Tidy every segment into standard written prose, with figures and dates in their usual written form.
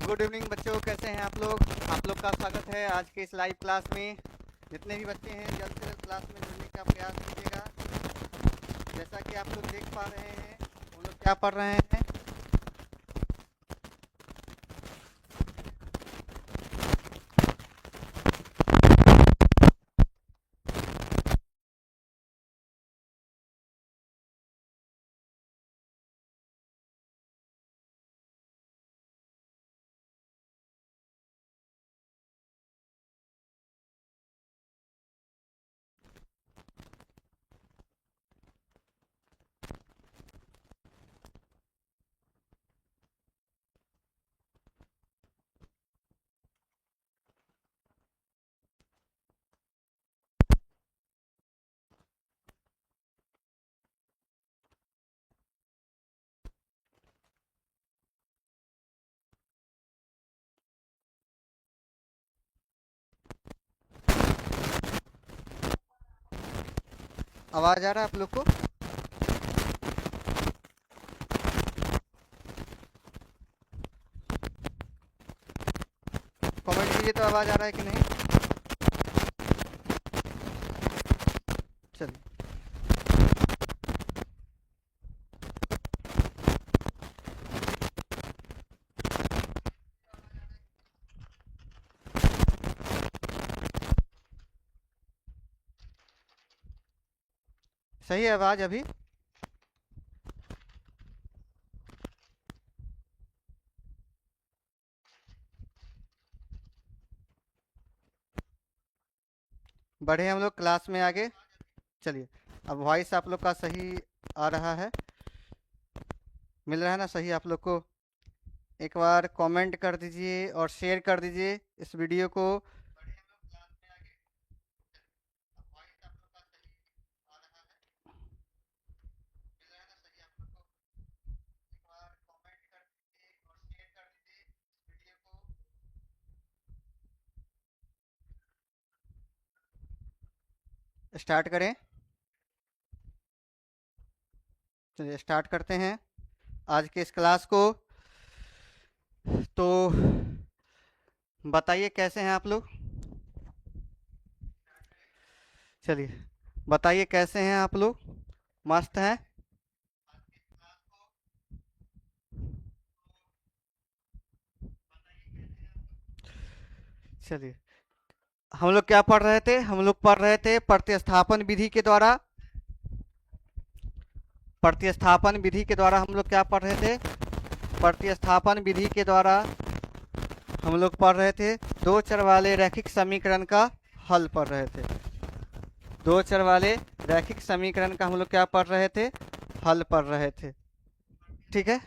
Good evening बच्चों, कैसे हैं आप लोग? आप लोग का स्वागत है आज के इस लाइव क्लास में। जितने भी बच्चे हैं जल्द से जल्द क्लास में जुड़ने का प्रयास कीजिएगा। जैसा कि आप लोग देख पा रहे हैं, हम लोग क्या पढ़ रहे हैं। आवाज आ रहा है आप लोग को? कमेंट कीजिए तो आवाज आ रहा है कि नहीं। चलिए, सही है आवाज अभी? बढ़े हम लोग क्लास में आगे। चलिए, अब वॉइस आप लोग का सही आ रहा है, मिल रहा है ना सही आप लोग को? एक बार कमेंट कर दीजिए और शेयर कर दीजिए इस वीडियो को। स्टार्ट करें। चलिए स्टार्ट करते हैं आज के इस क्लास को। तो बताइए कैसे हैं आप लोग? चलिए बताइए कैसे हैं आप लोग? मस्त हैं? चलिए, हम लोग क्या पढ़ रहे थे? हम लोग पढ़ रहे थे प्रतिस्थापन विधि के द्वारा। प्रतिस्थापन विधि के द्वारा हम लोग क्या पढ़ रहे थे? प्रतिस्थापन विधि के द्वारा हम लोग पढ़ रहे थे दो चर वाले रैखिक समीकरण का हल पढ़ रहे थे। दो चर वाले रैखिक समीकरण का हम लोग क्या पढ़ रहे थे? हल पढ़ रहे थे। ठीक है,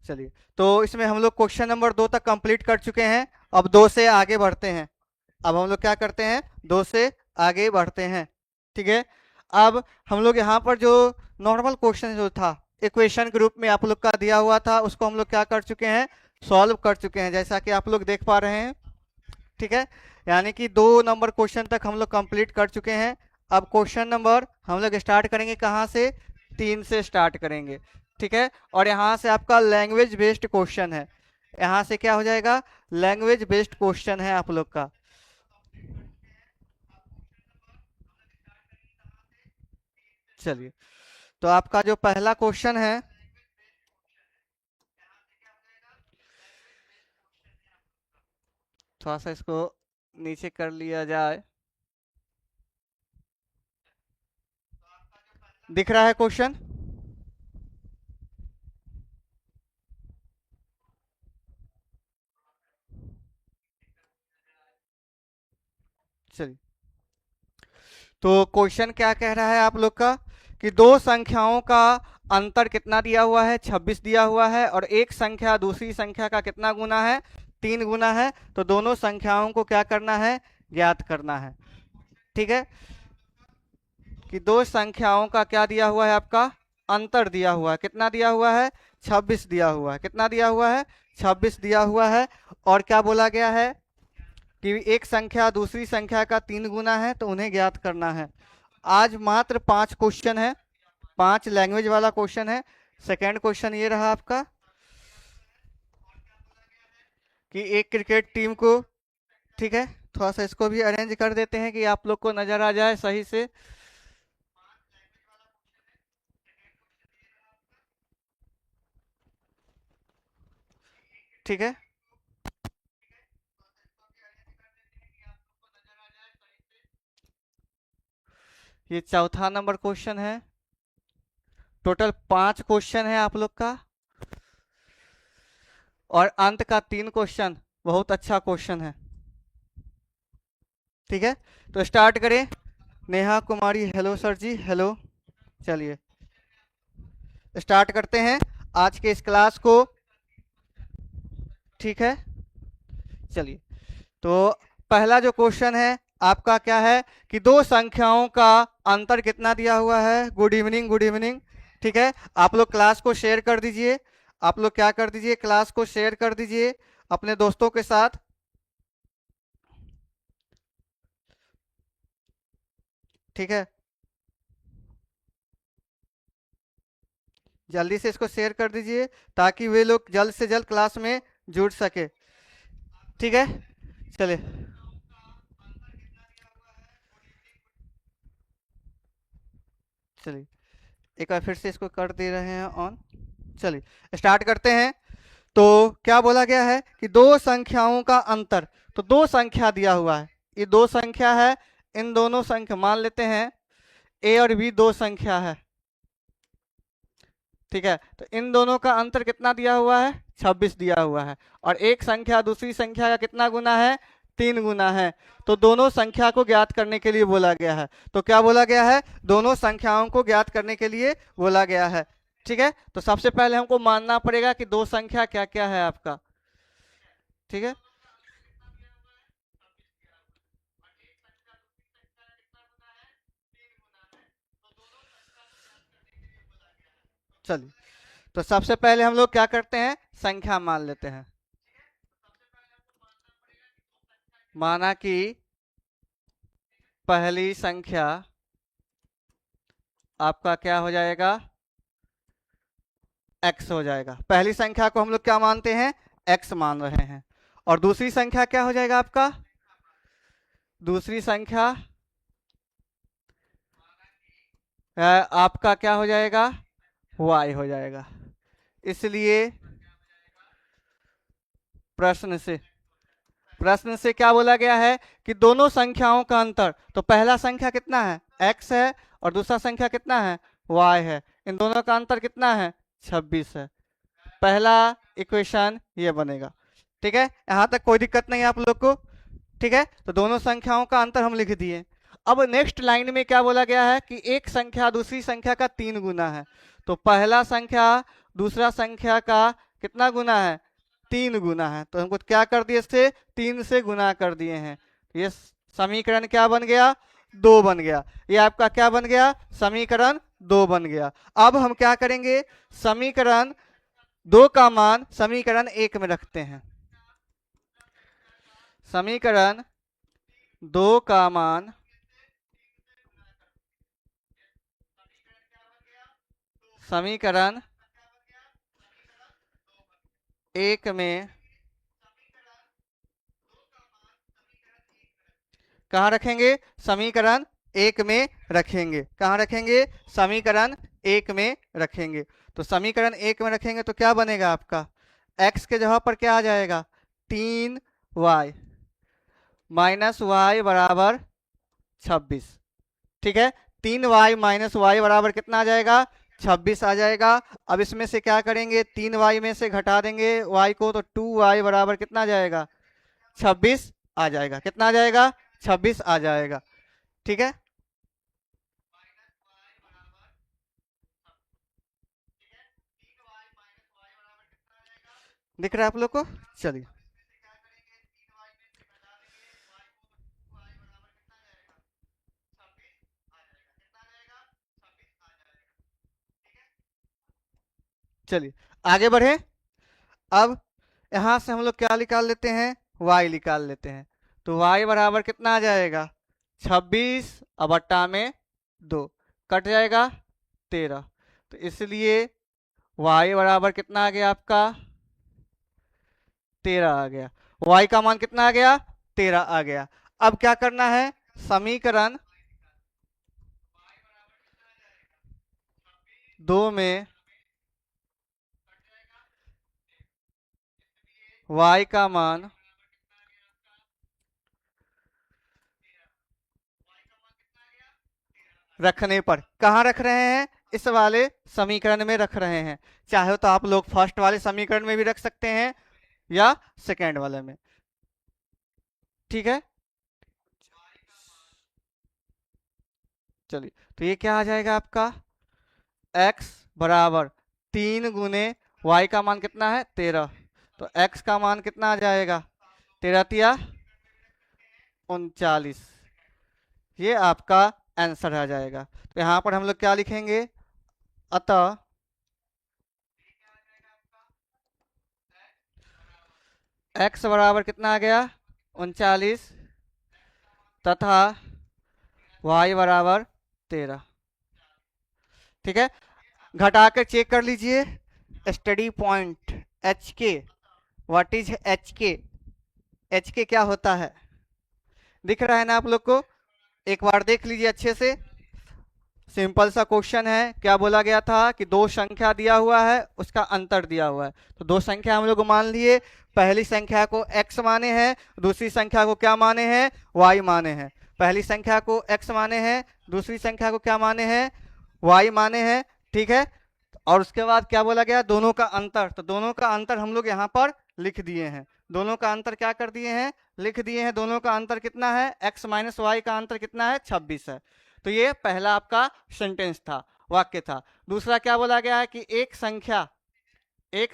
चलिए तो इसमें हम लोग क्वेश्चन नंबर 2 तक कंप्लीट कर चुके हैं। अब 2 से आगे बढ़ते हैं। अब हम लोग क्या करते हैं? 2 से आगे बढ़ते हैं। ठीक है, अब हम लोग यहाँ पर जो नॉर्मल क्वेश्चन जो था इक्वेशन के रूप में आप लोग का दिया हुआ था, उसको हम लोग क्या कर चुके हैं? सॉल्व कर चुके हैं, जैसा कि आप लोग देख पा रहे हैं। ठीक है, यानी कि 2 नंबर क्वेश्चन तक हम लोग कंप्लीट कर चुके हैं। अब क्वेश्चन नंबर हम लोग स्टार्ट करेंगे कहाँ से? 3 से स्टार्ट करेंगे। ठीक है, और यहाँ से आपका लैंग्वेज बेस्ड क्वेश्चन है। यहाँ से क्या हो जाएगा? लैंग्वेज बेस्ड क्वेश्चन है आप लोग का। चलिए, तो आपका जो पहला क्वेश्चन है, थोड़ा सा इसको नीचे कर लिया जाए। दिख रहा है क्वेश्चन? चलिए, तो क्वेश्चन क्या कह रहा है आप लोग का कि दो संख्याओं का अंतर कितना दिया हुआ है? 26 दिया हुआ है, और एक संख्या दूसरी संख्या का कितना गुना है? 3 गुना है। तो दोनों संख्याओं को क्या करना है? ज्ञात करना है। ठीक है, कि दो संख्याओं का क्या दिया हुआ है? आपका अंतर दिया हुआ है। कितना दिया हुआ है? 26 दिया हुआ है। कितना दिया हुआ है? 26 दिया हुआ है। और क्या बोला गया है कि एक संख्या दूसरी संख्या का 3 गुना है, तो उन्हें ज्ञात करना है। आज मात्र 5 क्वेश्चन है। 5 लैंग्वेज वाला क्वेश्चन है। सेकेंड क्वेश्चन ये रहा आपका कि एक क्रिकेट टीम को, ठीक है, थोड़ा सा इसको भी अरेंज कर देते हैं कि आप लोग को नजर आ जाए सही से। ठीक है, ये चौथा नंबर क्वेश्चन है। टोटल 5 क्वेश्चन है आप लोग का, और अंत का 3 क्वेश्चन। बहुत अच्छा क्वेश्चन है। ठीक है, तो स्टार्ट करें। नेहा कुमारी, हेलो सर जी, हेलो। चलिए स्टार्ट करते हैं आज के इस क्लास को। ठीक है, चलिए। तो पहला जो क्वेश्चन है आपका क्या है कि दो संख्याओं का अंतर कितना दिया हुआ है। Good evening, good evening. ठीक है, आप लोग क्लास को शेयर कर दीजिए। आप लोग क्या कर दीजिए, क्लास को शेयर कर दीजिए अपने दोस्तों के साथ। ठीक है, जल्दी से इसको शेयर कर दीजिए ताकि वे लोग जल्द से जल्द क्लास में जुड़ सके। ठीक है, चलिए। चलिए एक बार फिर से इसको कर दे रहे हैं ऑन। चलिए स्टार्ट करते हैं। तो क्या बोला गया है कि दो संख्याओं का अंतर। तो दो संख्या दिया हुआ है, ये दो संख्या है। इन दोनों संख्या मान लेते हैं ए और बी दो संख्या है। ठीक है, तो इन दोनों का अंतर कितना दिया हुआ है, 26 दिया हुआ है। और एक संख्या दूसरी संख्या का कितना गुना है, 3 गुना है। तो दोनों संख्या को ज्ञात करने के लिए बोला गया है। तो क्या बोला गया है, दोनों संख्याओं को ज्ञात करने के लिए बोला गया है। ठीक है, तो सबसे पहले हमको मानना पड़ेगा कि दो संख्या क्या क्या है आपका। ठीक है, चलिए। तो सबसे पहले हम लोग क्या करते हैं, संख्या मान लेते हैं। माना कि पहली संख्या आपका क्या हो जाएगा, x हो जाएगा। पहली संख्या को हम लोग क्या मानते हैं, x मान रहे हैं। और दूसरी संख्या क्या हो जाएगा आपका, दूसरी संख्या आपका क्या हो जाएगा, y हो जाएगा। इसलिए प्रश्न से क्या बोला गया है कि दोनों संख्याओं का अंतर। तो पहला संख्या कितना है, x है, और दूसरा संख्या कितना है, y है। इन दोनों का अंतर कितना है, 26 है। पहला इक्वेशन ये बनेगा। ठीक है, यहां तक कोई दिक्कत नहीं है आप लोग को। ठीक है, तो दोनों संख्याओं का अंतर हम लिख दिए। अब नेक्स्ट लाइन में क्या बोला गया है कि एक संख्या दूसरी संख्या का 3 गुना है। तो पहला संख्या दूसरा संख्या का कितना गुना है, 3 गुना है। तो हमको क्या कर दिए, इससे 3 से गुना कर दिए हैं। ये समीकरण क्या बन गया, 2 बन गया। ये आपका क्या बन गया, समीकरण 2 बन गया। अब हम क्या करेंगे, समीकरण 2 का मान समीकरण 1 में रखते हैं। समीकरण 2 का मान समीकरण 1 में कहाँ रखेंगे, समीकरण 1 में रखेंगे। कहाँ रखेंगे, समीकरण 1 में रखेंगे। तो समीकरण 1 में रखेंगे तो क्या बनेगा आपका, x के जगह पर क्या आ जाएगा, 3y माइनस y बराबर 26। ठीक है, 3y माइनस y बराबर कितना आ जाएगा, 26 आ जाएगा। अब इसमें से क्या करेंगे, 3y में से घटा देंगे y को, तो 2y बराबर कितना आ जाएगा, 26 आ जाएगा। कितना आ जाएगा, 26 आ जाएगा। ठीक है, दिख रहा है आप लोग को। चलिए चलिए आगे बढ़े। अब यहां से हम लोग क्या निकाल लेते हैं, y निकाल लेते हैं। तो y बराबर कितना आ जाएगा, 26 अब बट्टा में 2 कट जाएगा 13। तो इसलिए y बराबर कितना आ गया आपका 13 आ गया। y का मान कितना आ गया 13 आ गया। अब क्या करना है, समीकरण 2 में y का मान रखने पर, कहाँ रख रहे हैं, इस वाले समीकरण में रख रहे हैं। चाहे तो आप लोग फर्स्ट वाले समीकरण में भी रख सकते हैं या सेकेंड वाले में। ठीक है, चलिए तो ये क्या आ जाएगा आपका x बराबर 3 गुने y का मान कितना है 13। तो x का मान कितना आ जाएगा 13 तिया 39। ये आपका आंसर आ जाएगा। तो यहाँ पर हम लोग क्या लिखेंगे, अतः x बराबर कितना आ गया 39 तथा y बराबर 13। ठीक है, घटा कर चेक कर लीजिए। स्टडी पॉइंट एच के, व्हाट इज एच के, एच के क्या होता है दिख रहा है ना आप लोग को, एक बार देख लीजिए अच्छे से। सिंपल सा क्वेश्चन है, क्या बोला गया था कि दो संख्या दिया हुआ है उसका अंतर दिया हुआ है। तो दो संख्या हम लोग मान लिए, पहली संख्या को x माने हैं, दूसरी संख्या को क्या माने हैं y माने हैं। पहली संख्या को x माने हैं, दूसरी संख्या को क्या माने हैं y माने हैं। ठीक है, और उसके बाद क्या बोला गया, दोनों का अंतर। तो दोनों का अंतर हम लोग यहाँ पर लिख दिए हैं। दोनों का अंतर क्या कर दिए हैं, लिख दिए हैं। दोनों का अंतर कितना है, x माइनस वाई का अंतर कितना है 26 है। तो ये पहला आपका सेंटेंस था, वाक्य था। दूसरा क्या बोला गया है कि एक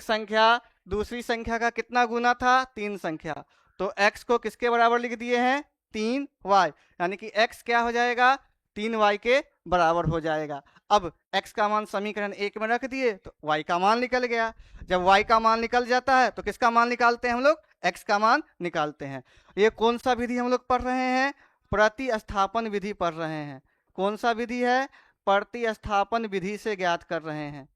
संख्या दूसरी संख्या का कितना गुना था 3 संख्या। तो x को किसके बराबर लिख दिए हैं 3y, यानी कि x क्या हो जाएगा 3y के बराबर हो जाएगा। अब x का मान समीकरण 1 में रख दिए तो y का मान निकल गया। जब y का मान निकल जाता है तो किसका मान निकालते हैं हम लोग, x का मान निकालते हैं। ये कौन सा विधि हम लोग पढ़ रहे हैं, प्रतिस्थापन विधि पढ़ रहे हैं। कौन सा विधि है, प्रतिस्थापन विधि से ज्ञात कर रहे हैं।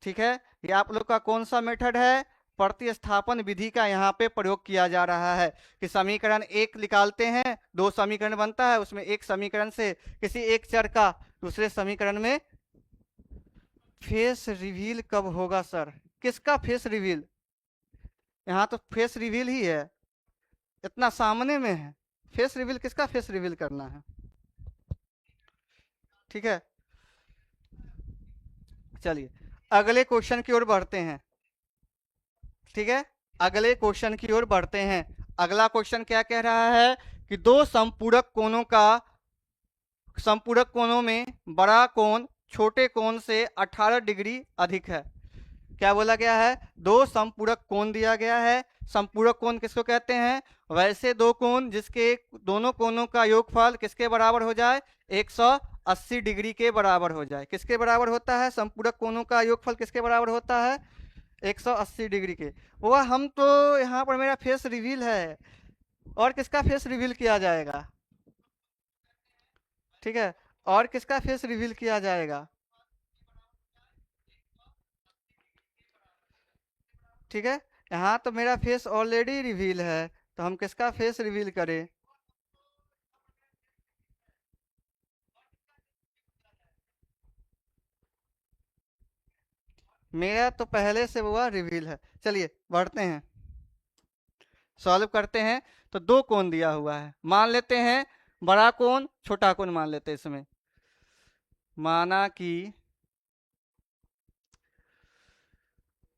ठीक है, ये आप लोग का कौन सा मेथड है, प्रतिस्थापन विधि का यहाँ पे प्रयोग किया जा रहा है कि समीकरण 1 निकालते हैं, दो समीकरण बनता है, उसमें एक समीकरण से किसी एक चर का दूसरे समीकरण में फेस रिवील कब होगा सर, किसका फेस रिवील, यहाँ तो फेस रिवील ही है, इतना सामने में है, फेस रिवील किसका फेस रिवील करना है। ठीक है, चलिए अगले क्वेश्चन की ओर बढ़ते हैं। ठीक है, अगले क्वेश्चन की ओर बढ़ते हैं। अगला क्वेश्चन क्या कह रहा है कि दो संपूरक कोणों में बड़ा कोण छोटे कोण से 18 डिग्री अधिक है। क्या बोला गया है, दो संपूरक कोण दिया गया है। संपूरक कोण किसको कहते हैं, वैसे दो कोण जिसके दोनों कोणों का योगफल किसके बराबर हो जाए 180 डिग्री के बराबर हो जाए। किसके बराबर होता है, संपूरक कोणों का योगफल किसके बराबर होता है 180 डिग्री के। वो हम तो यहाँ पर मेरा फेस रिवील है, और किसका फेस रिवील किया जाएगा। ठीक है, और किसका फेस रिवील किया जाएगा। ठीक है, यहाँ तो मेरा फेस ऑलरेडी रिवील है, तो हम किसका फेस रिवील करें। मेरा तो पहले से हुआ रिवील है। चलिए बढ़ते हैं, सॉल्व करते हैं। तो दो कोण दिया हुआ है, मान लेते हैं बड़ा कोण छोटा कोण मान लेते हैं। इसमें माना कि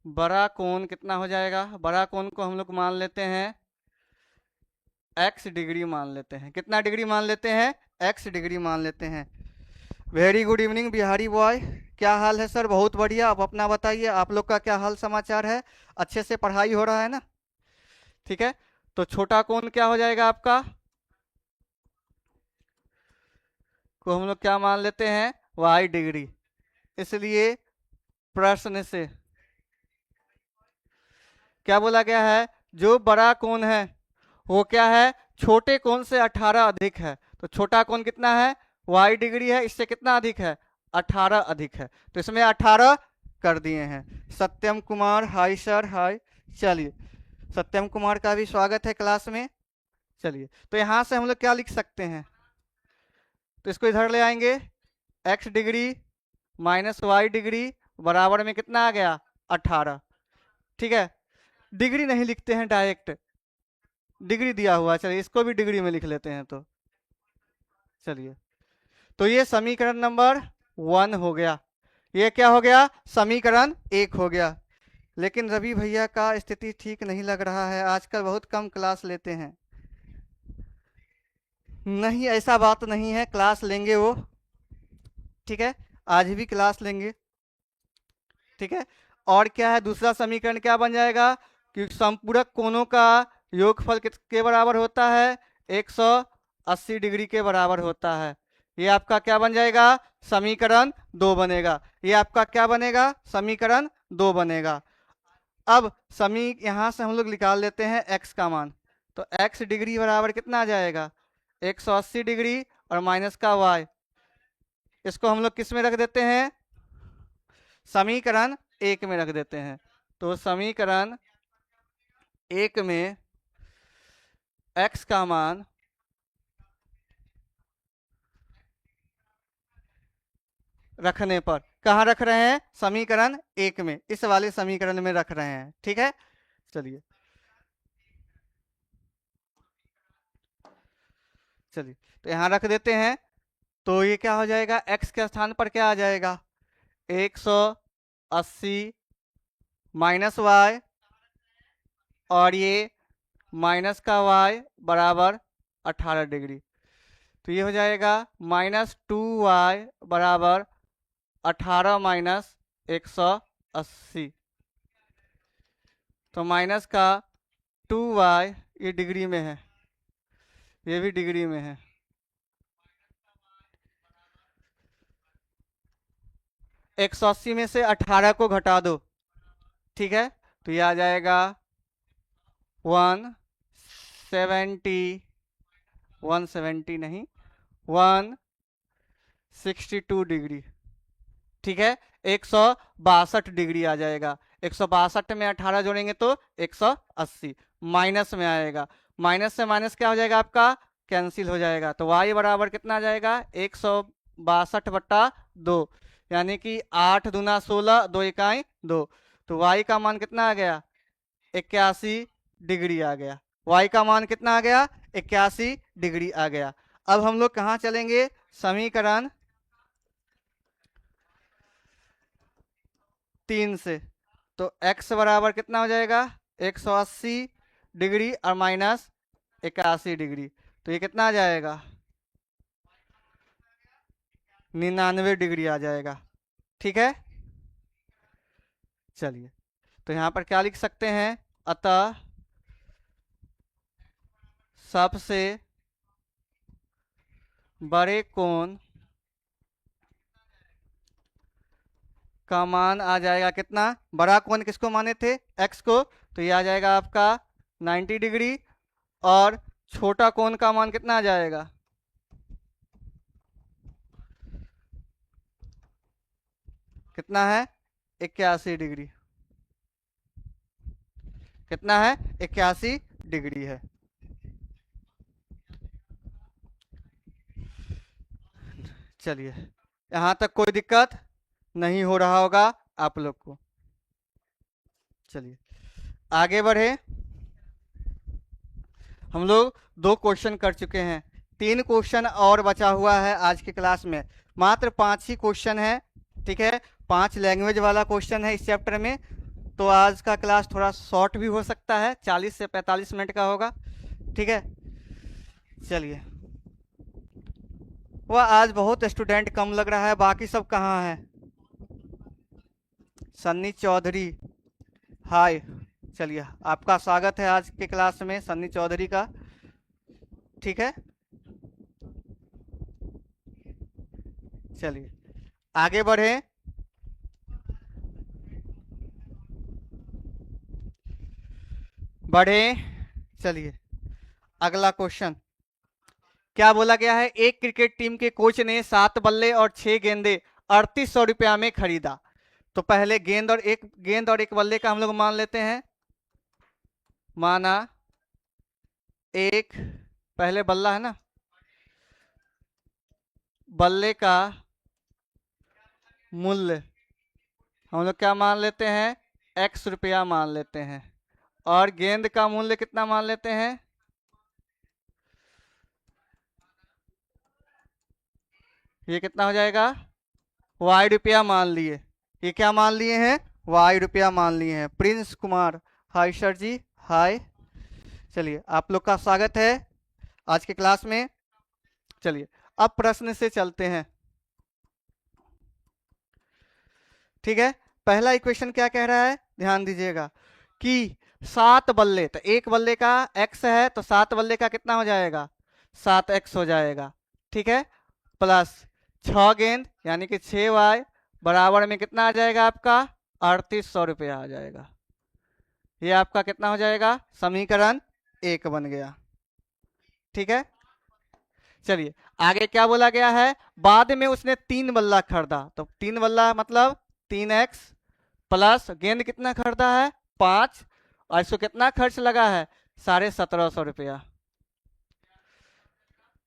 बड़ा कोण कितना हो जाएगा, बड़ा कोण को हम लोग मान लेते हैं x डिग्री मान लेते हैं। कितना डिग्री मान लेते हैं, x डिग्री मान लेते हैं। Very good evening Bihari boy, क्या हाल है सर, बहुत बढ़िया। आप अपना बताइए, आप लोग का क्या हाल समाचार है, अच्छे से पढ़ाई हो रहा है ना। ठीक है, तो छोटा कोण क्या हो जाएगा आपका, को हम लोग क्या मान लेते हैं y डिग्री। इसलिए प्रश्न से क्या बोला गया है, जो बड़ा कोण है वो क्या है, छोटे कोण से 18 अधिक है। तो छोटा कोण कितना है y डिग्री है, इससे कितना अधिक है 18 अधिक है, तो इसमें 18 कर दिए हैं। सत्यम कुमार, हाय सर, हाय। चलिए, सत्यम कुमार का भी स्वागत है क्लास में। चलिए, तो यहां से हम लोग क्या लिख सकते हैं, तो इसको इधर ले आएंगे, x degree minus Y degree बराबर में कितना आ गया, 18। ठीक है, डिग्री नहीं लिखते हैं, डायरेक्ट डिग्री दिया हुआ, चलिए इसको भी डिग्री में लिख लेते हैं। तो चलिए, तो ये समीकरण नंबर 1 हो गया, ये क्या हो गया, समीकरण 1 हो गया। लेकिन रवि भैया का स्थिति ठीक नहीं लग रहा है, आजकल बहुत कम क्लास लेते हैं। नहीं, ऐसा बात नहीं है, क्लास लेंगे वो, ठीक है, आज भी क्लास लेंगे। ठीक है, और क्या है, दूसरा समीकरण क्या बन जाएगा कि संपूरक कोणों का योगफल के बराबर होता है, 180 डिग्री के बराबर होता है। ये आपका क्या बन जाएगा, समीकरण 2 बनेगा। ये आपका क्या बनेगा, समीकरण 2 बनेगा। अब यहां से हम लोग निकाल लेते हैं x का मान, तो x डिग्री बराबर कितना आ जाएगा, 180 डिग्री और माइनस का y, इसको हम लोग किस में रख देते हैं, समीकरण 1 में रख देते हैं। तो समीकरण 1 में x का मान रखने पर कहाँ रख रहे हैं, समीकरण 1 में, इस वाले समीकरण में रख रहे हैं। ठीक है, चलिए चलिए, तो यहां रख देते हैं। तो ये क्या हो जाएगा, x के स्थान पर क्या आ जाएगा, 180 माइनस वाई, और ये माइनस का y बराबर 18 डिग्री, तो ये हो जाएगा -2y बराबर 18 माइनस 180, तो माइनस का 2y, ये डिग्री में है, ये भी डिग्री में है, 180 में से 18 को घटा दो। ठीक है, तो ये आ जाएगा 170 नहीं, 162 डिग्री। ठीक है, 162 डिग्री आ जाएगा, 162 में 18 जोड़ेंगे तो 180, माइनस में आएगा, माइनस से माइनस क्या हो जाएगा आपका, कैंसिल हो जाएगा, तो y बराबर कितना आ जाएगा, 162/2, यानी कि 8 दूना 16, 2 इकाई 2, तो y का मान कितना आ गया, 81 डिग्री आ गया। y का मान कितना आ गया, 81 डिग्री आ गया। अब हम लोग कहाँ चलेंगे, समीकरण 3 से, तो x बराबर कितना हो जाएगा, 180 डिग्री और माइनस 81 डिग्री, तो ये कितना आ जाएगा, 99 डिग्री आ जाएगा। ठीक है, चलिए, तो यहाँ पर क्या लिख सकते हैं, अतः सबसे बड़े कोण का मान आ जाएगा कितना, बड़ा कोण किसको माने थे, x को, तो ये आ जाएगा आपका 90 डिग्री, और छोटा कोण का मान कितना आ जाएगा, कितना है, 81 डिग्री, कितना है, 81 डिग्री है। चलिए, यहां तक कोई दिक्कत नहीं हो रहा होगा आप लोग को। चलिए आगे बढ़े, हम लोग 2 क्वेश्चन कर चुके हैं, 3 क्वेश्चन और बचा हुआ है आज की क्लास में, मात्र 5 ही क्वेश्चन है। ठीक है, 5 लैंग्वेज वाला क्वेश्चन है इस चैप्टर में, तो आज का क्लास थोड़ा शॉर्ट भी हो सकता है, 40 से 45 मिनट का होगा। ठीक है, चलिए, वह आज बहुत स्टूडेंट कम लग रहा है, बाकी सब कहाँ है, सन्नी चौधरी, हाय, चलिए आपका स्वागत है आज के क्लास में सन्नी चौधरी का। ठीक है, चलिए आगे बढ़े, चलिए अगला क्वेश्चन क्या बोला गया है, एक क्रिकेट टीम के कोच ने 7 बल्ले और 6 गेंदे ₹3800 में खरीदा। तो पहले गेंद और एक बल्ले का हम लोग मान लेते हैं। माना एक, पहले बल्ला है ना, बल्ले का मूल्य हम लोग क्या मान लेते हैं, X रुपया मान लेते हैं। और गेंद का मूल्य कितना मान लेते हैं, ये कितना हो जाएगा, Y रुपया मान लिए। ये क्या मान लिए हैं, Y रुपया मान लिए हैं। प्रिंस कुमार, हाय सर जी, हाय। चलिए, आप लोग का स्वागत है आज के क्लास में। चलिए अब प्रश्न से चलते हैं। ठीक है, पहला इक्वेशन क्या कह रहा है, ध्यान दीजिएगा कि 7 बल्ले, तो एक बल्ले का x है तो 7 बल्ले का कितना हो जाएगा, 7x हो जाएगा। ठीक है, प्लस 6 गेंद यानी कि 6y बराबर में कितना आ जाएगा आपका, 3800 रुपया आ जाएगा। ये आपका कितना हो जाएगा, समीकरण 1 बन गया। ठीक है, चलिए आगे क्या बोला गया है, बाद में उसने 3 बल्ला खरीदा, तो 3 बल्ला मतलब 3x प्लस गेंद कितना खरीदा है, 5, और इसको कितना खर्च लगा है, 1750 रुपया।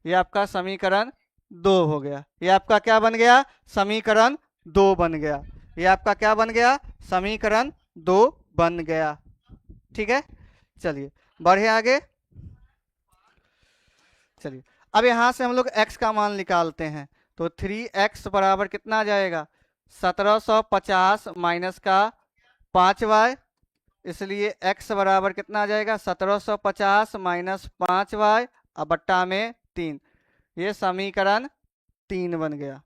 ये आपका समीकरण 2 हो गया। ये आपका क्या बन गया, समीकरण 2 बन गया। ये आपका क्या बन गया, समीकरण 2 बन गया। ठीक है, चलिए बढ़े आगे। चलिए अब यहां से हम लोग x का मान निकालते हैं। तो 3x बराबर कितना आ जाएगा, 1750 माइनस का 5y, इसलिए x बराबर कितना आ जाएगा, 1750 माइनस 5y और बट्टा में 3। ये समीकरण 3 बन गया।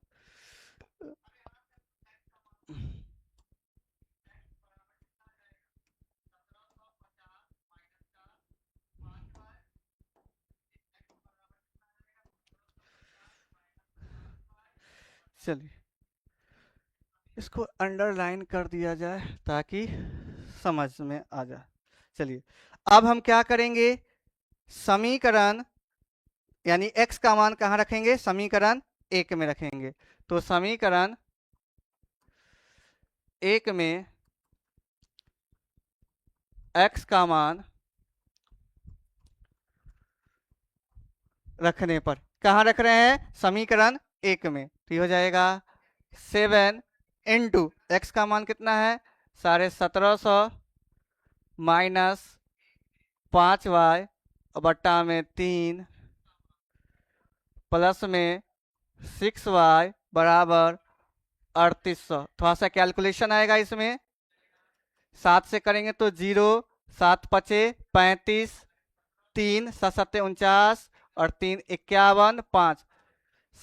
चलिए इसको अंडरलाइन कर दिया जाए ताकि समझ में आ जाए। चलिए अब हम क्या करेंगे, समीकरण यानी x का मान कहाँ रखेंगे, समीकरण 1 में रखेंगे। तो समीकरण 1 में x का मान रखने पर कहाँ रख रहे हैं, समीकरण 1 में, तो ये हो जाएगा 7 इंटू एक्स का मान कितना है, 1750 माइनस 5y बट्टा में 3 प्लस में 6y बराबर 3800। थोड़ा सा कैलकुलेशन आएगा इसमें, 7 से करेंगे तो 0, 7 पचे 35, 3 7 सत्ते 49 और 3 51, 5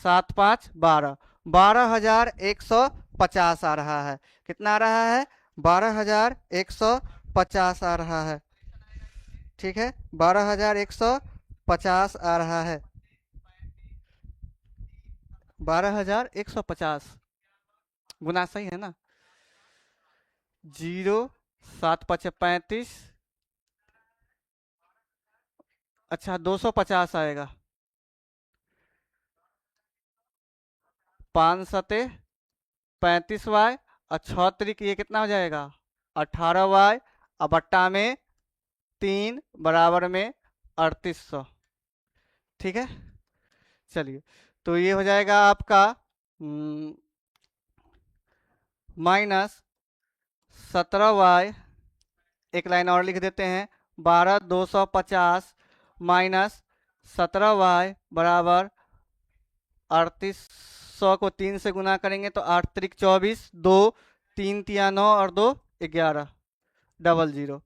7 5 12, 12,150 आ रहा है। कितना आ रहा है, 12,150 आ रहा है। ठीक है, 12,150 आ रहा है, 12,150 गुना सही है ना, 0 7 5 35, अच्छा 250 आएगा, 5 सते 35y और 6 त्रिक ये कितना हो जाएगा, 18y और बट्टा में 3 बराबर में 3800। ठीक है, चलिए तो ये हो जाएगा आपका माइनस 17y, एक लाइन और लिख देते हैं, 12,250 माइनस 17y बराबर 3800 को 3 से गुना करेंगे तो 8 त्रिक 24, 2 3 तिया 9 और 2 11, 00।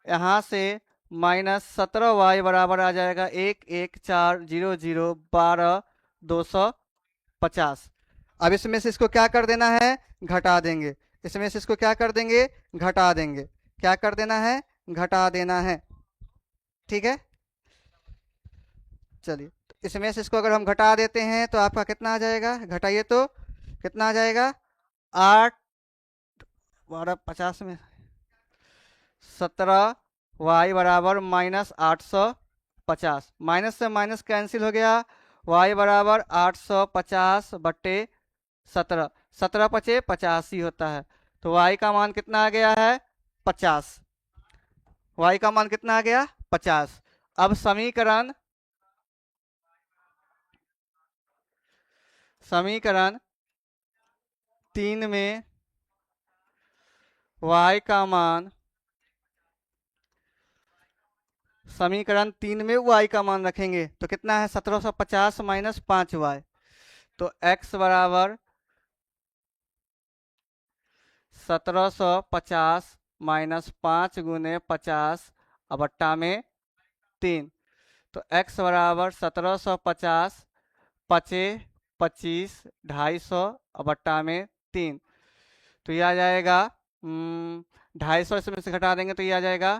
यहाँ से माइनस 17y बराबर आ जाएगा 11400 12,250। अब इसमें से इसको क्या कर देना है, घटा देंगे। इसमें से इसको क्या कर देंगे, घटा देंगे। क्या कर देना है, घटा देना है। ठीक है, चलिए इसमें से इसको अगर हम घटा देते हैं तो आपका कितना आ जाएगा, घटाइए तो कितना आ जाएगा, 8 12 50 में 17y बराबर माइनस 850, माइनस से माइनस कैंसिल हो गया, y बराबर 850 बट्टे 17, 17 पचे 50 ही होता है। तो y का मान कितना आ गया है? 50। y का मान कितना आ गया? 50। अब समीकरण 3 में y का मान, समीकरण 3 में y का मान रखेंगे तो कितना है? 1750 माइनस 5y। तो x बराबर 1750 माइनस 5 गुने 50 बट्टा में 3। तो x बराबर 1750 पचे 25 250 बट्टा में 3। तो ये आ जाएगा 250 इसमें से घटा देंगे तो ये आ जाएगा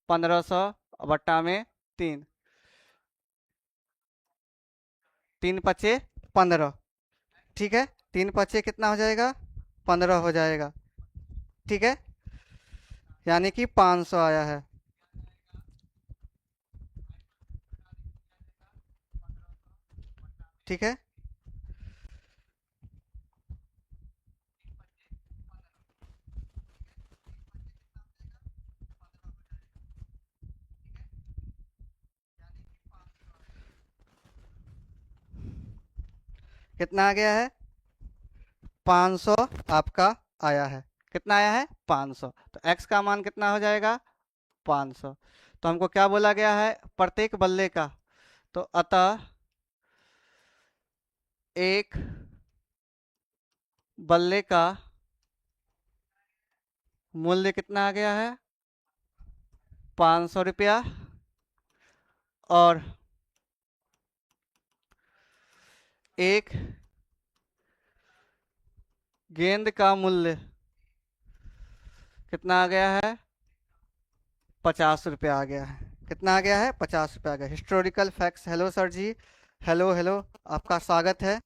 1500 बट्टा में 3। 3 पचे 15। ठीक है, 3 पचे कितना हो जाएगा? 15 हो जाएगा। ठीक है, यानी कि 500 आया है। ठीक है, कितना आ गया है? 500 आपका आया है। कितना आया है? 500। तो x का मान कितना हो जाएगा? 500। तो हमको क्या बोला गया है? प्रत्येक बल्ले का। तो अतः एक बल्ले का मूल्य कितना आ गया है? 500 रुपया। और एक गेंद का मूल्य कितना आ गया है? 50 रुपया आ गया है। कितना आ गया है? 50 रुपया आ गया। Historical facts. हेलो सर जी, हेलो हेलो, आपका स्वागत है।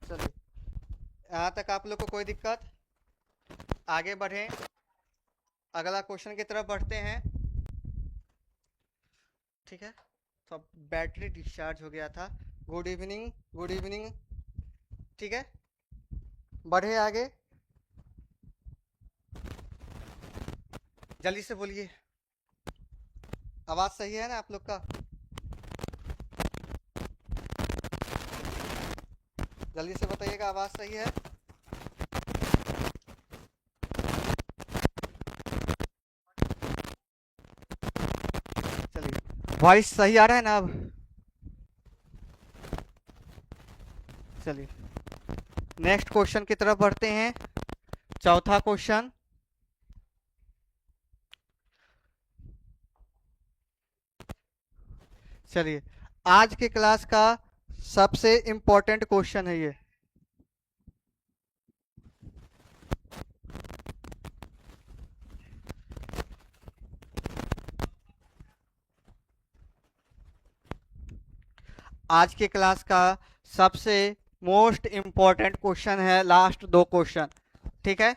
चलिए, यहाँ तक आप लोग को कोई दिक्कत? आगे बढ़ें, अगला क्वेश्चन की तरफ बढ़ते हैं। ठीक है, तो अब बैटरी डिस्चार्ज हो गया था। Good evening, good evening. ठीक है, बढ़े आगे, जल्दी से बोलिए। आवाज़ सही है ना आप लोग का? जल्दी से बताइएगा, आवाज़ सही है? चलिए, वॉइस सही आ रहा है ना अब? चलिए, नेक्स्ट क्वेश्चन की तरफ बढ़ते हैं। चौथा क्वेश्चन। चलिए, आज के क्लास का सबसे इम्पोर्टेंट क्वेश्चन है ये। आज के क्लास का सबसे मोस्ट इम्पोर्टेंट क्वेश्चन है, लास्ट दो क्वेश्चन। ठीक है,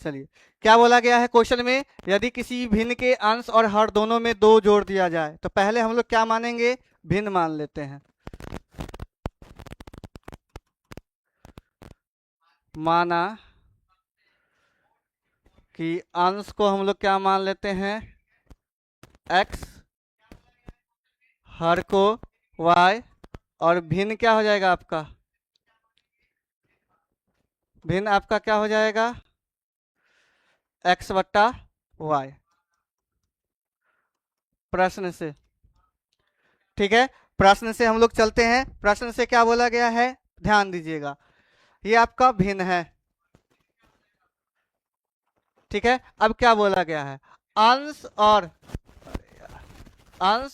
चलिए क्या बोला गया है क्वेश्चन में, यदि किसी भिन्न के अंश और हर दोनों में 2 जोड़ दिया जाए, तो पहले हम लोग क्या मानेंगे, भिन्न मान लेते हैं। माना कि अंश को हम लोग क्या मान लेते हैं, x, हर को y, और भिन्न क्या हो जाएगा आपका, भिन्न आपका क्या हो जाएगा, x बट्टा y, प्रश्न से। ठीक है, प्रश्न से हम लोग चलते हैं। प्रश्न से क्या बोला गया है, ध्यान दीजिएगा, ये आपका भिन्न है। ठीक है, अब क्या बोला गया है, अंश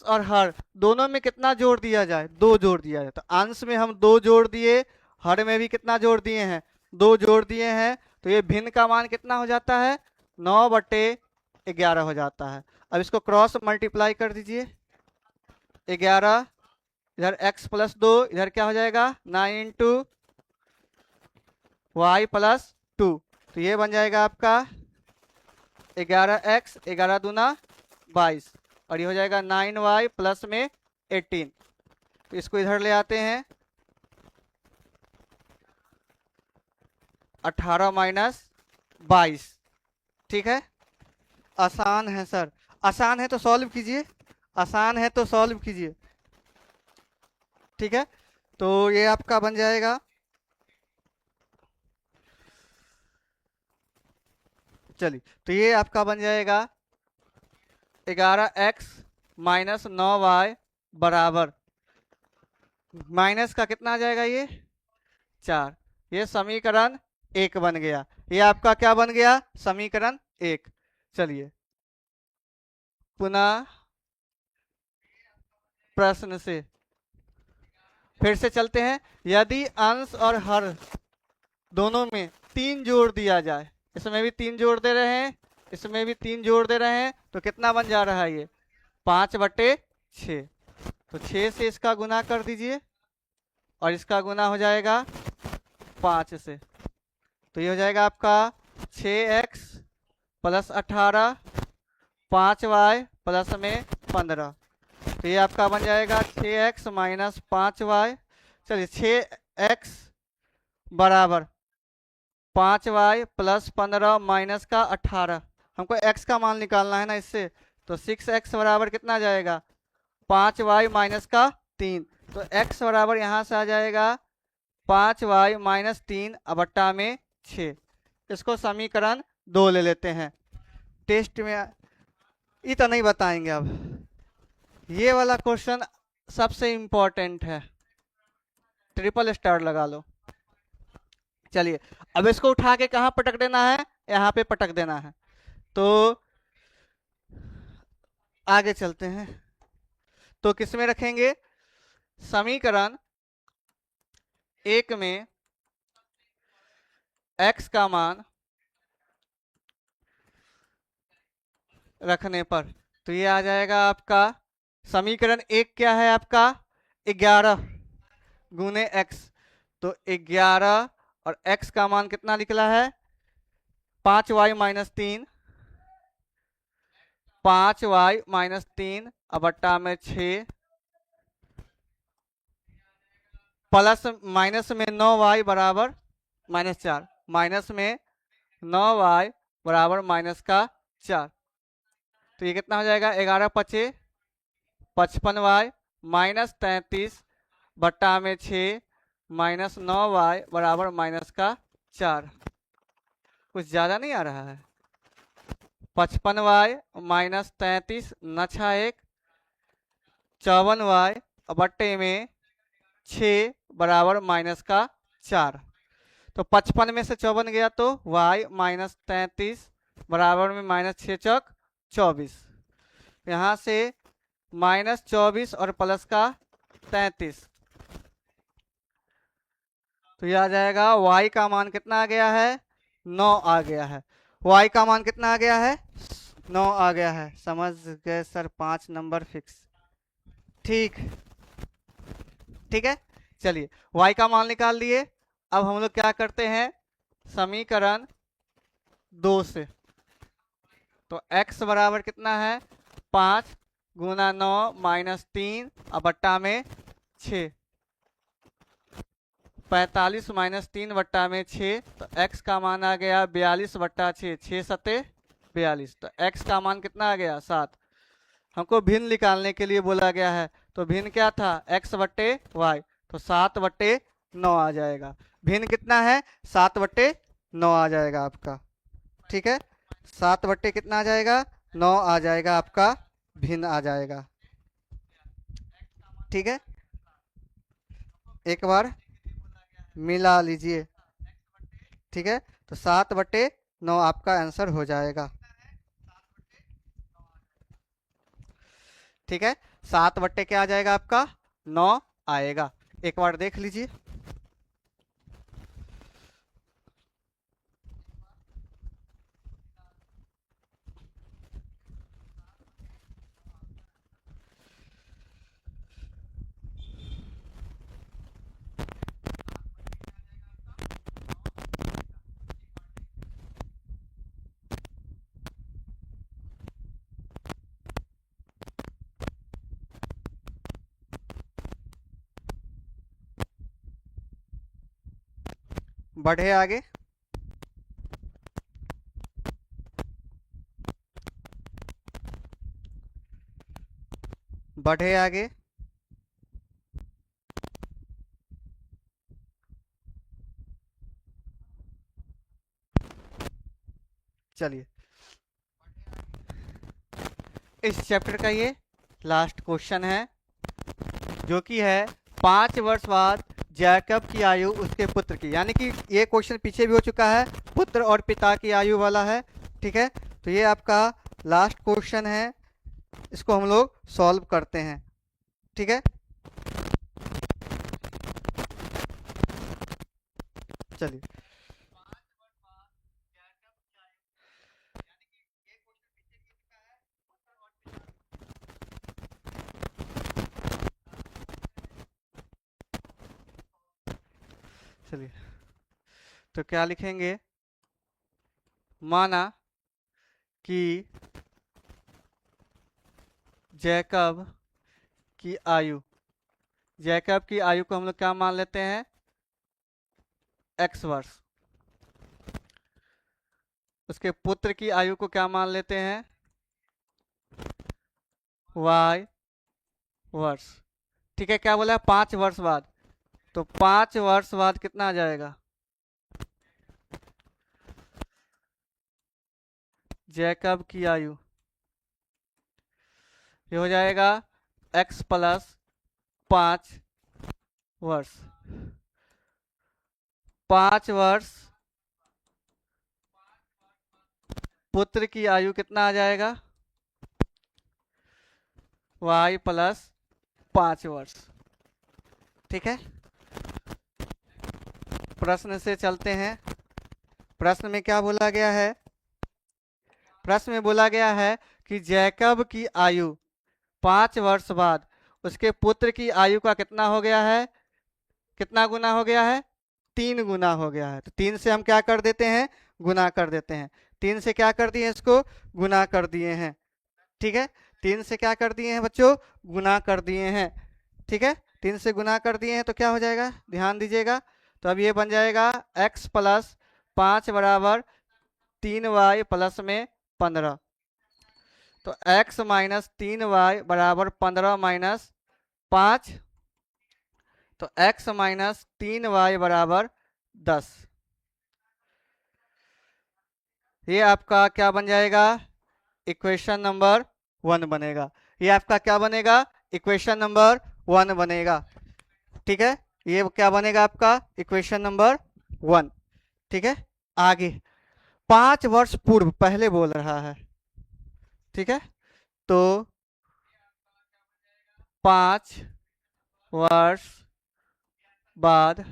और हर दोनों में कितना जोड़ दिया जाए, 2 जोड़ दिया जाए। तो अंश में हम 2 जोड़ दिए, हर में भी कितना जोड़ दिए हैं, 2 जोड़ दिए हैं। तो ये भिन्न का मान कितना हो जाता है, 9/11 हो जाता है। अब इसको क्रॉस मल्टीप्लाई कर दीजिए, 11, इधर x + 2, इधर क्या हो जाएगा 9 × y + 2। तो ये बन जाएगा आपका 11x, 11 दूना 22, और ये हो जाएगा 9y प्लस में 18। तो इसको इधर ले आते हैं, 18 - 22। ठीक है, आसान है सर, आसान है तो सॉल्व कीजिए, आसान है तो सॉल्व कीजिए। ठीक है, तो ये आपका बन जाएगा, चलिए तो ये आपका बन जाएगा 11x - 9y बराबर, माइनस का कितना आ जाएगा, ये 4। ये समीकरण 1 बन गया। ये आपका क्या बन गया, समीकरण 1। चलिए पुनः प्रश्न से फिर से चलते हैं। यदि अंश और हर दोनों में 3 जोड़ दिया जाए, इसमें भी 3 जोड़ दे रहे हैं, इसमें भी 3 जोड़ दे रहे हैं, तो कितना बन जा रहा है, ये 5/6। तो 6 से इसका गुना कर दीजिए, और इसका गुना हो जाएगा 5 से। तो ये हो जाएगा आपका 6x + 18, 5y प्लस में 15। तो ये आपका बन जाएगा 6x - 5y। चलिए 6x बराबर 5y + 15 माइनस का 18, हमको x का मान निकालना है ना इससे। तो 6x बराबर कितना जाएगा, 5y - का 3। तो x बराबर यहाँ से आ जाएगा 5y - 3 बट्टा में 6। इसको समीकरण 2 ले लेते हैं। टेस्ट में इतना नहीं बताएंगे, अब ये वाला क्वेश्चन सबसे इंपॉर्टेंट है, ट्रिपल स्टार लगा लो। चलिए अब इसको उठा के कहाँ पटक देना है, यहाँ पे पटक देना है। तो आगे चलते हैं, तो किसमें रखेंगे, समीकरण 1 में x का मान रखने पर, तो ये आ जाएगा आपका समीकरण 1 क्या है आपका, 11 गुने x। तो 11 और x का मान कितना निकला है, 5y - 3, 5y - 3 बट्टा में 6, प्लस माइनस में 9y बराबर -4, माइनस में 9y बराबर -4। तो ये कितना हो जाएगा, 11 × 5 = 55y -33 बट्टा में 6 -9y बराबर -4। कुछ ज़्यादा नहीं आ रहा है, 55y - 33 नछा 1, 54y बट्टे में 6 बराबर -4। तो 55 में से 54 गया तो y - 33 बराबर में -6 × 24। यहाँ से -24 और प्लस का 33, तो यह आ जाएगा y का मान कितना आ गया है, 9 आ गया है। y का मान कितना आ गया है, 9 आ गया है। समझ गए सर, 5 नंबर फिक्स। ठीक, ठीक है, चलिए y का मान निकाल लिए। अब हम लोग क्या करते हैं, समीकरण 2 से। तो x बराबर कितना है 5 गुना 9 माइनस 3 और बट्टा में 6। 45 माइनस 3 बट्टा में 6, तो x का मान आ गया 42 बट्टा 6, 6 सत्ते 42। तो x का मान कितना आ गया 7। हमको भिन्न निकालने के लिए बोला गया है, तो भिन्न क्या था x बट्टे वाई, तो 7 बट्टे 9 आ जाएगा। भिन्न कितना है 7 बट्टे 9 आ जाएगा आपका। ठीक है, 7 बट्टे कितना आ जाएगा 9 आ जाएगा आपका, भिन्न आ जाएगा। ठीक है, एक बार मिला लीजिए। ठीक है, तो 7 बट्टे 9 आपका आंसर हो जाएगा। ठीक है, 7 बट्टे क्या आ जाएगा आपका 9 आएगा। एक बार देख लीजिए। बढ़े आगे। बढ़े आगे। चलिए, इस चैप्टर का ये लास्ट क्वेश्चन है, जो कि है 5 वर्ष बाद जैकब की आयु उसके पुत्र की। यानी कि ये क्वेश्चन पीछे भी हो चुका है, पुत्र और पिता की आयु वाला है। ठीक है, तो ये आपका लास्ट क्वेश्चन है, इसको हम लोग सॉल्व करते हैं। ठीक है, चलिए। चलिए, तो क्या लिखेंगे, माना कि जैकब की आयु, जैकब की आयु को हम लोग क्या मान लेते हैं x वर्ष। उसके पुत्र की आयु को क्या मान लेते हैं y वर्ष। ठीक है, क्या बोला है 5 वर्ष बाद, तो 5 वर्ष बाद कितना आ जाएगा जैकब की आयु, ये हो जाएगा x प्लस 5 वर्ष। 5 वर्ष पुत्र की आयु कितना आ जाएगा y प्लस 5 वर्ष। ठीक है, प्रश्न से चलते हैं। प्रश्न में क्या बोला गया है, प्रश्न में बोला गया है कि जैकब की आयु 5 वर्ष बाद उसके पुत्र की आयु का कितना हो गया है, कितना गुना हो गया है 3 गुना हो गया है। तो 3 से हम क्या कर देते हैं गुना कर देते हैं। 3 से क्या कर दिए इसको गुना कर दिए हैं। ठीक है, 3 से क्या कर दिए हैं बच्चों गुना कर दिए हैं। ठीक है, 3 से गुना कर दिए हैं, तो क्या हो जाएगा ध्यान दीजिएगा। तो अब ये बन जाएगा x प्लस 5 बराबर 3y प्लस में 15। तो x माइनस 3y बराबर 15 माइनस 5, तो x माइनस 3y बराबर 10। ये आपका क्या बन जाएगा इक्वेशन नंबर 1 बनेगा। ये आपका क्या बनेगा इक्वेशन नंबर 1 बनेगा। ठीक है, ये क्या बनेगा आपका इक्वेशन नंबर 1। ठीक है, आगे 5 वर्ष पूर्व पहले बोल रहा है। ठीक है, तो 5 वर्ष बाद,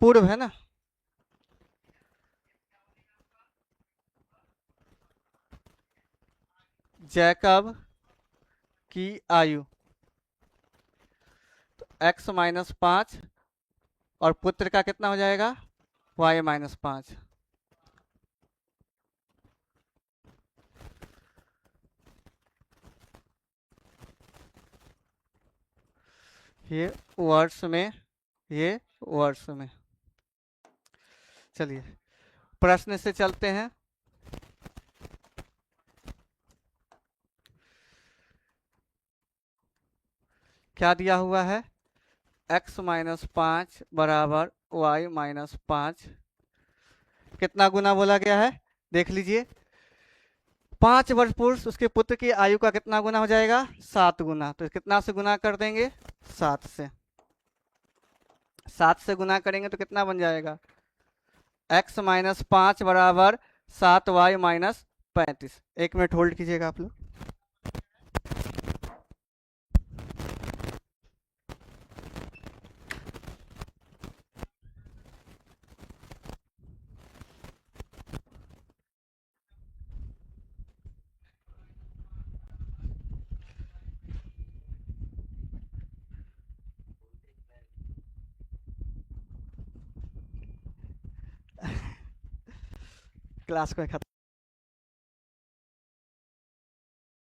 पूर्व है ना, जैकब की आयु, तो x माइनस 5 और पुत्र का कितना हो जाएगा y माइनस 5। ये वर्ष में, ये वर्ष में। चलिए प्रश्न से चलते हैं। क्या दिया हुआ है? x माइनस 5 बराबर y माइनस 5। कितना गुना बोला गया है? देख लीजिए, 5 वर्ष पुरुष, उसके पुत्र की आयु का कितना गुना हो जाएगा? 7 गुना। तो कितना से गुना कर देंगे? 7 से। 7 से गुना करेंगे तो कितना बन जाएगा? x माइनस 5 बराबर 7y माइनस 35। 1 मिनट होल्ड कीजिएगा आप लोग। क्लास को खत्म